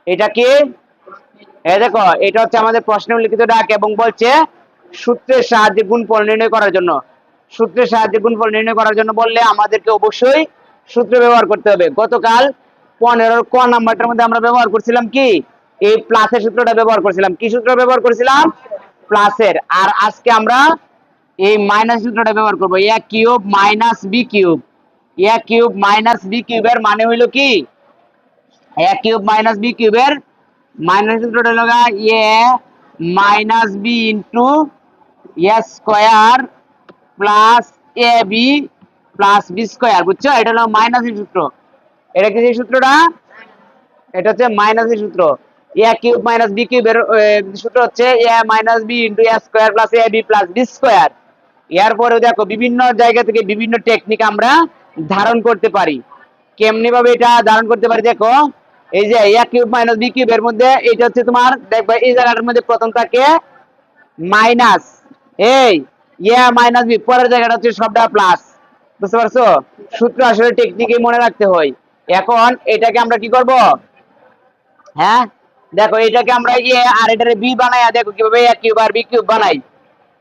এটা কি? এই দেখো, এটা হচ্ছে আমাদের প্রশ্নে উল্লিখিত ডাক এবং বলছে সূত্রের সাহায্যে গুণফল নির্ণয় করার জন্য। সূত্রের সাহায্যে গুণফল নির্ণয় করার জন্য বললে আমাদেরকে অবশ্যই সূত্র ব্যবহার করতে হবে। গতকাল 15 ক নাম্বারটার মধ্যে আমরা ব্যবহার করছিলাম কি? এই প্লাসের সূত্রটা ব্যবহার করছিলাম। কি সূত্র ব্যবহার করছিলাম? প্লাসের। আর আজকে আমরা এই মাইনাস সূত্রটা ব্যবহার করব। এ cube minus B cube. A cube minus B কিউবের মানে হইলো কি? এ কিউব মাইনাস বি কিউবের মাইনাস সূত্রটা হলো এ minus B into A square plus A B plus B square. বুঝছো? এটা হলো মাইনাসের সূত্র। এটা কি সেই সূত্রটা? এটা হচ্ছে মাইনাসের সূত্র। এ কিউব মাইনাস বি কিউবের সূত্র হচ্ছে এ minus B into A square plus A B plus B square. এরপরে দেখো বিভিন্ন জায়গা থেকে বিভিন্ন টেকনিক আমরা ধারণ করতে পারি। কেমনি ভাবে এটা ধারণ করতে পারি দেখো। এই যে এ কিউব মাইনাস বি কিউব এর মধ্যে এটা হচ্ছে তোমার দেখবে এই জায়গাটার মধ্যে প্রথম থাকে মাইনাস, এই এ মাইনাস বি, পরের জায়গাটা হচ্ছে সবটা প্লাস। বুঝতে পারছো? সূত্র আসলে টেকনিকে মনে রাখতে হয়। এখন এটাকে আমরা কি করব? হ্যাঁ, দেখো এটাকে আমরা এ আর এটারে বি বানাই। দেখো কিভাবে এ কিউব আর বি কিউব বানাই।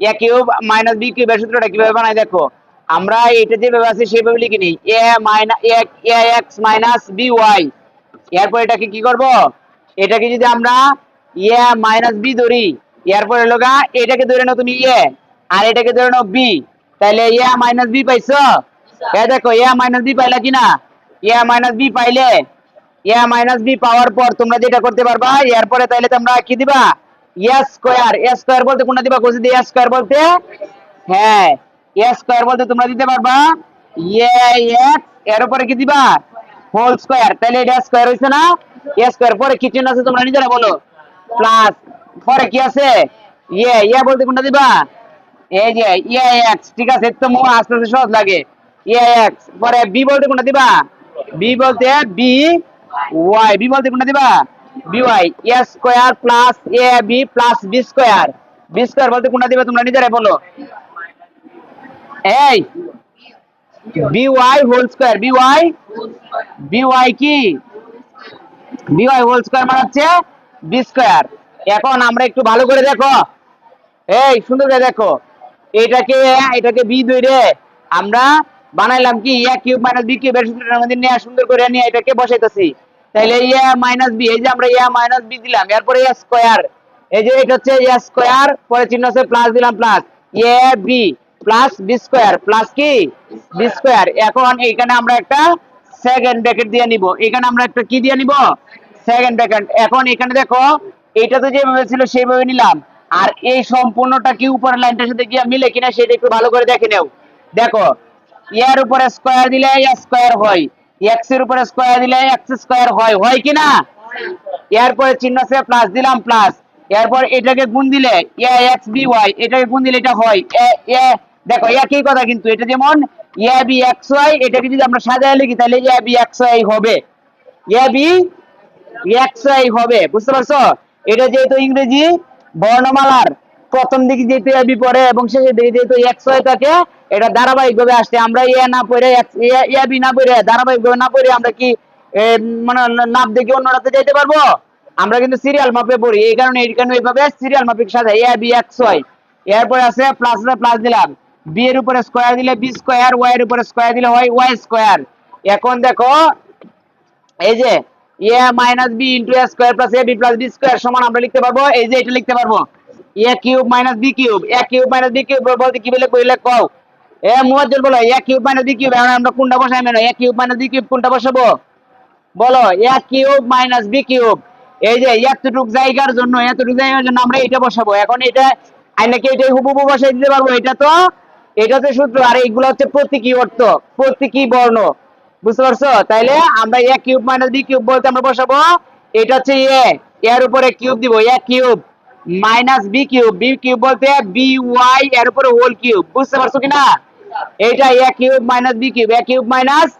এ কিউব মাইনাস বি কিউবের সূত্রটা কিভাবে বানাই দেখো। আমরা এটা যেভাবে আছে সেভাবে লিখে নিই। এ মাইনাস এ এক্স মাইনাস বি ওয়াই। এরপর এটাকে কি করব? এটাকে যদি আমরা এ মাইনাস বি ধরি, এরপর হলো এটাকে ধরে নাও তুমি এ, আর এটাকে ধরে নাও বি, তাহলে এ মাইনাস বি পাইছো? এ দেখো এ মাইনাস বি পাইলা কিনা? এ মাইনাস বি পাইলে এ মাইনাস বি পাওয়ার পর তোমরা যেটা করতে পারবা এরপরে তাইলে তোমরা কি দিবা? এ স্কয়ার। এ স্কয়ার বলতে কোনটা দিবা? কোসি দিয়ে এ স্কয়ার বলতে, হ্যাঁ, এ স্কয়ার বলতে তোমরা দিতে পারবা এ এক্স, এর উপরে কি দিবা? Whole square. তাহলে এটা স্কয়ার হইছে না? এ স্কয়ার পরে কি চিহ্ন আছে তোমরা নিজেরা বলো? প্লাস। পরে কি আছে? এ বলতে কোনটা দিবা? এই যে এ এক্স। ঠিক আছে, তো আস্তে আস্তে সহজ লাগে। এ এক্স পরে বি বলতে কোনটা দিবা? বি বলতে বি ওয়াই। বি বলতে কোনটা দিবা? B Y. A square plus A B plus B square. B square বলতে কোনটা দিবা তোমরা নিজেরাই বলো? এই B Y whole square. B Y, B Y কি? বি ওয়াই হোল স্কয়ার মানে হচ্ছে বি স্কয়ার। এখন আমরা একটু ভালো করে দেখো, এই সুন্দর করে দেখো। এটাকে এটাকে বি ধরে আমরা বানাইলাম কি? এ কিউব মাইনাস বি কিউব এর সূত্রটার মধ্যে নিয়ে সুন্দর করে নিয়ে এটাকে বসাইতেছি। তাহলে এ মাইনাস বি, এই যে আমরা এ মাইনাস বি দিলাম, এরপরে এ স্কয়ার। এই যে এটা হচ্ছে এ স্কয়ার, পরে চিহ্ন আছে প্লাস দিলাম, plus A B plus B square plus কি? B square. এখন এখানে আমরা একটা সেকেন্ড ব্র্যাকেট দিয়ে নিব। এখানে আমরা একটা কি দিয়ে নিব? Second bracket. এখন এখানে দেখো এটা তো যেভাবে ছিল সেইভাবে নিলাম। আর এই সম্পূর্ণটা কি উপরের লাইনটার সাথে গিয়ে মিলে কিনা সেটা একটু ভালো করে দেখে নাও। দেখো এর উপরে স্কয়ার দিলে এ স্কয়ার হয়, এক্স এর উপরে স্কয়ার দিলে এক্স স্কয়ার হয়, হয় কিনা? এরপরে চিহ্ন আছে প্লাস দিলাম, প্লাস। এরপর এটাকে গুণ দিলে এ এক্স বি ওয়াই, এটাকে গুণ দিলে এটা হয় এ এ। দেখো একই কথা কিন্তু, এটা যেমন এ বি এক্স ওয়াই, এটাকে যদি আমরা সাজায় লিখি তাহলে এ বি এক্স ওয়াই হবে। এ বি এক্স ওয়াই হবে। বুঝতে পারছো? এটা যেহেতু ইংরেজি বর্ণমালার প্রথম দিকে যেহেতু এ বি পড়ে এবং শেষের দিকে যেহেতু এক্স ওয়াই থাকে, এটা ধারাবাহিক ভাবে আসছে। আমরা এ না পড়ে এ বি না পড়ে ধারাবাহিক ভাবে না পড়ে আমরা কি মানে নাপ দেখে অন্য রাতে যাইতে পারবো? আমরা কিন্তু সিরিয়াল মাপে পড়ি। এই কারণে এইভাবে সিরিয়াল মাফিক সাজাই এ বি এক্স ওয়াই। এরপরে আছে প্লাস, প্লাস দিলাম, বি এর উপরে স্কয়ার দিলে বি স্কয়ার, ওয়াই এর উপরে স্কয়ার দিলে হয় ওয়াই স্কয়ার। এখন দেখো এই যে এ minus B into A square plus A B plus B square সমান আমরা লিখতে পারবো এই যে এটা লিখতে পারবো এ cube minus B cube. A cube minus B cube বলতে কি বলে কইলে কও? এ মুয়াজ্জল বলো এ কিউব মাইনাস বি কিউব। এখন আমরা কোনটা বসাই? না এ কিউব মাইনাস বি কিউব কোনটা বসাবো বলো? এ কিউব মাইনাস বি কিউব। এই যে এতটুক জায়গার জন্য, এতটুক জায়গার জন্য আমরা এটা বসাবো। এখন এটা আইনা কি এটা হুবহু বসাই দিতে পারবো? এটা তো সূত্র, আর এইগুলো হচ্ছে প্রতীকী অর্থ, প্রতীকী বর্ণ। বুঝতে পারছো? তাইলে আমরা এ কিউব মাইনাস বি কিউব বলতে আমরা বসাবো এটা হচ্ছে এ, এর উপরে কিউব দিব A cube minus B cube. B cube বলতে বি ওয়াই এর উপরে হোল কিউব। বুঝতে পারছো কিনা? এটা A cube minus B cube, A cube minus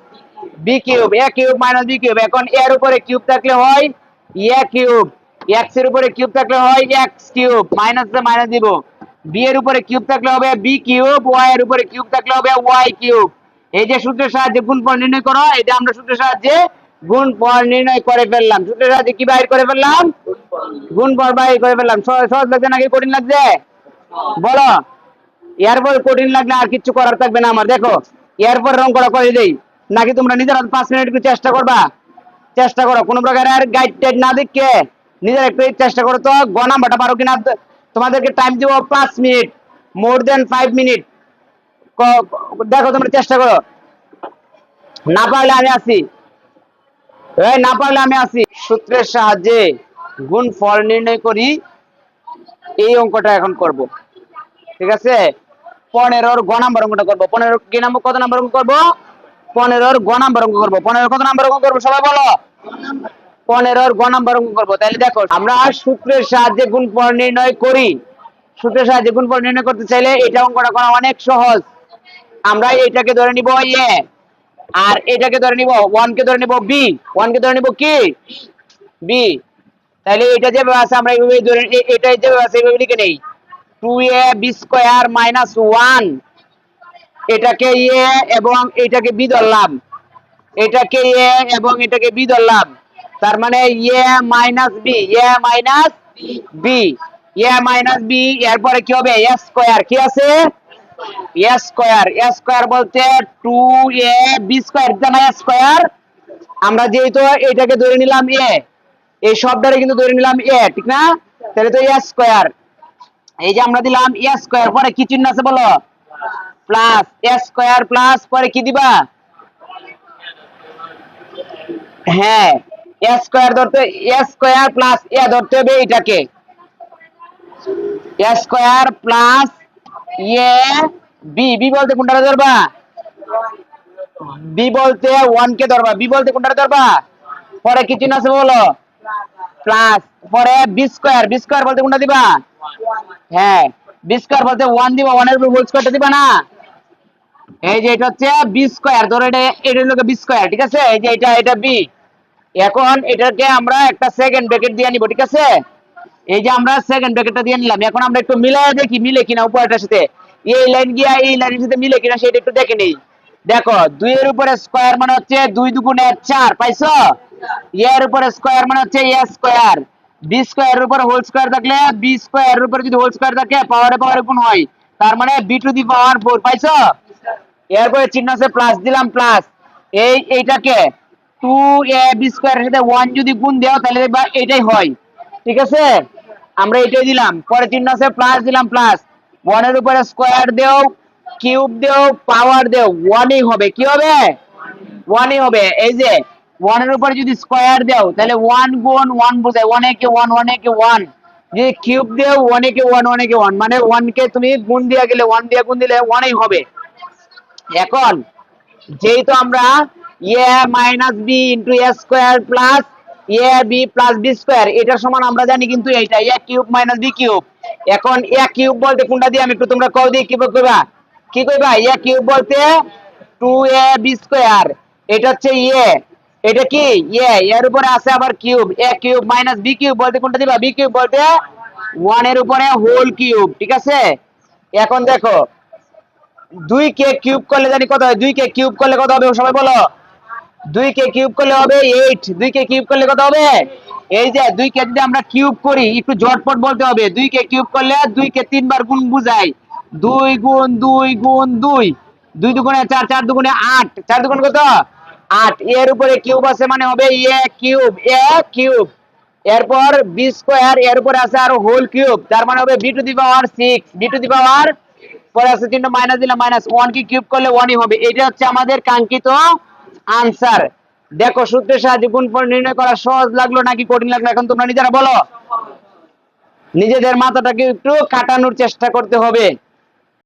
B cube, A cube minus B cube. এখন এর উপরে কিউব থাকলে হয় এ কিউব, এক্স এর উপরে কিউব থাকলে হয় এক্স কিউব, মাইনাস মাইনাস দিব। বি এর উপরে কিউব থাকলে হবে বি কিউব, ওয়াই এর উপরে কিউব থাকলে হবে ওয়াই কিউব। এই যে সূত্রের সাহায্যে গুণফল নির্ণয় করো, এটা আমরা সূত্রের সাহায্যে গুণফল নির্ণয় করে ফেললাম। সূত্রের সাহায্যে কি বাইর করে ফেললাম? গুণফল বাইর করে ফেললাম। সহজ লাগছে নাকি কঠিন লাগছে? বলো। এরপর কঠিন লাগলে আর কিছু করার থাকবে না আমার। দেখো এরপর রং করা করে দেই নাকি তোমরা নিজেরা 5 মিনিট একটু চেষ্টা করবা? চেষ্টা করো, কোনো প্রকারের গাইড টাইড না দেখে নিজের একটু চেষ্টা করো তো গ নাম্বারটা পারো কিনা। তোমাদেরকে টাইম দিব 5 মিনিট, মোর দেন 5 মিনিট। দেখো তোমরা চেষ্টা করো, না পারলে আমি আছি, না পারলে আমি আছি। সূত্রের সাহায্যে গুণফল নির্ণয় করি, এই অঙ্কটা এখন করব। ঠিক আছে, 15 গ নাম্বার অঙ্কটা করবো। 15 কি নাম্বার, কত নাম্বার অঙ্ক করবো? 15 গ নাম্বার অঙ্ক করবো। 15 কত নাম্বার অঙ্ক করবো সবাই বলো? 15 গ নাম্বার অঙ্ক করবো। তাহলে দেখো আমরা সূত্রের সাহায্যে গুণফল নির্ণয় করি। সূত্রের সাহায্যে গুণফল নির্ণয় করতে চাইলে এটা অঙ্কটা করা অনেক সহজ। আমরা এটাকে ধরে নিব এ, আর এটাকে ধরে নিব 1 কে ধরে নিব বি, 1 কে ধরে নিব কি বি। তাহলে এটা যেভাবে আছে আমরা এইভাবে ধরে, এটা যেভাবে আছে এইভাবে লিখে নেই। 2ab স্কয়ার মাইনাস 1, এটাকে এ এবং এটাকে বি ধরলাম, এটাকে এ এবং এটাকে বি ধরলাম। তার মানে এ মাইনাস বি, এ মাইনাস বি, এ মাইনাস বি। এরপরে কি হবে? এ স্কয়ার, কি আছে? এ স্কয়ার। এ স্কয়ার বলতে 2ab স্কয়ার জানা স্কয়ার। আমরা যেহেতু এটাকে ধরে নিলাম এ, এই শব্দটারে কিন্তু ধরে নিলাম এ, ঠিক না? তাহলে তো এ স্কয়ার, এই যে আমরা দিলাম এ স্কয়ার, পরে কি চিহ্ন আছে বলো? প্লাস। এ স্কয়ার প্লাস পরে কি দিবা? হ্যাঁ, এ স্কয়ার ধরতে, এ স্কয়ার প্লাস এ ধরতে হবে এটাকে, এ square plus A B. B বলতে কোনটা ধরবা? বি বলতে 1 কে ধরবা। বি বলতে কোনটা ধরবা? পরে কি চিহ্ন আছে বলো? প্লাস। পরে বি স্কয়ার, বি স্কয়ার বলতে কোনটা দিবা? হ্যাঁ, বি স্কয়ার বলতে 1 দিবা, 1 এর উপর হোল স্কয়ারটা দিবা না? এই যে এটা হচ্ছে বি স্কয়ার, ধরো এটা হলো বি স্কয়ার, ঠিক আছে? এই যে এটা বি। এখন এটাকে আমরা একটা সেকেন্ড ব্র্যাকেট দিয়ে নিব, ঠিক আছে? এই যে আমরা সেকেন্ড ব্র্যাকেটটা দিয়ে নিলাম। এখন আমরা একটু মিলাই দেখি মিলে কিনা উপরটার সাথে, এই লাইন গিয়া এই লাইনের সাথে মিলে কিনা সেটা একটু দেখে নেই। দেখো 2 এর উপরে স্কয়ার মানে হচ্ছে 2 দুগুণে 4, পাইছো? এর উপরে স্কয়ার মানে হচ্ছে এ স্কয়ার। বি স্কয়ারের উপরে হোল স্কয়ার থাকলে, বি স্কয়ারের উপরে যদি হোল স্কয়ার থাকে পাওয়ারে পাওয়ারে গুণ হয়, তার মানে বি টু দি পাওয়ার 4, পাইছো? এরপরে চিহ্ন আছে প্লাস, দিলাম প্লাস। এইটাকে 2ab স্কয়ারের সাথে 1 যদি গুণ দাও তাহলে দেখবা এটাই হয়, ঠিক আছে? আমরা এটাই দিলাম। পরে চিহ্ন আছে প্লাস, দিলাম প্লাস। 1 এর উপরে স্কয়ার দেও, কিউব দেও, পাওয়ার দেও, 1 ই হবে। কি হবে? 1 ই হবে। এই যে 1 এর উপরে যদি স্কয়ার দাও তাহলে 1 গুণ 1 বোঝায় 1 এ কে 1, 1 এ কে 1। যদি কিউব দেও 1 এ কে 1, 1 এ কে 1, মানে 1 কে তুমি গুণ দিয়া গেলে 1 দিয়ে গুণ দিলে 1 ই হবে। এখন যেহেতু আমরা এ minus B into A square plus A B plus B square, এটার সমান আমরা জানি কিন্তু এইটা এ কিউব মাইনাস বি কিউব। এখন এ কিউব বলতে কোনটা দিয়ে আমি একটু তোমরা কও দিয়ে কি কইবা? কি কইবা? এ কিউব বলতে 2ab স্কয়ার, এটা হচ্ছে এ, এটা কি এ, এর উপরে আছে আবার cube, A cube minus B cube বলতে কোনটা দিবা? বি কিউব বলতে 1 এর উপরে হোল কিউব, ঠিক আছে? এখন দেখো 2 কে কিউব করলে জানি কত হয়? 2 কে কিউব করলে কত হবে সবাই বলো? 2 কে কিউব করলে হবে 8। 2 কে কিউব করলে কত হবে? এই যে 2 কে যদি আমরা কিউব করি, একটু ঝটপট বলতে হবে। 2 কে কিউব করলে 2 কে 3 বার গুণ বুঝায়। 2 গুণ 2 গুণ 2, 2 দুগুণে 4, 4 দুগুণে 8, 4 দুগুণ কত? 8। এর উপরে কিউব আছে মানে হবে এ কিউব, এ কিউব। এরপর বি স্কয়ার, এর উপরে আছে আর হোল কিউব, তার মানে হবে B to the power 6, B to the power, পরে আছে চিহ্ন মাইনাস দিলাম মাইনাস, 1 কে কিউব করলে 1 ই হবে। এটা হচ্ছে আমাদের কাঙ্ক্ষিত আনসার। দেখো সূত্রের সাহায্যে গুণফল নির্ণয় করা সহজ লাগলো নাকি কঠিন লাগলো এখন তোমরা নিজেরা বলো। নিজেদের মাথাটাকে একটু কাটানোর চেষ্টা করতে হবে।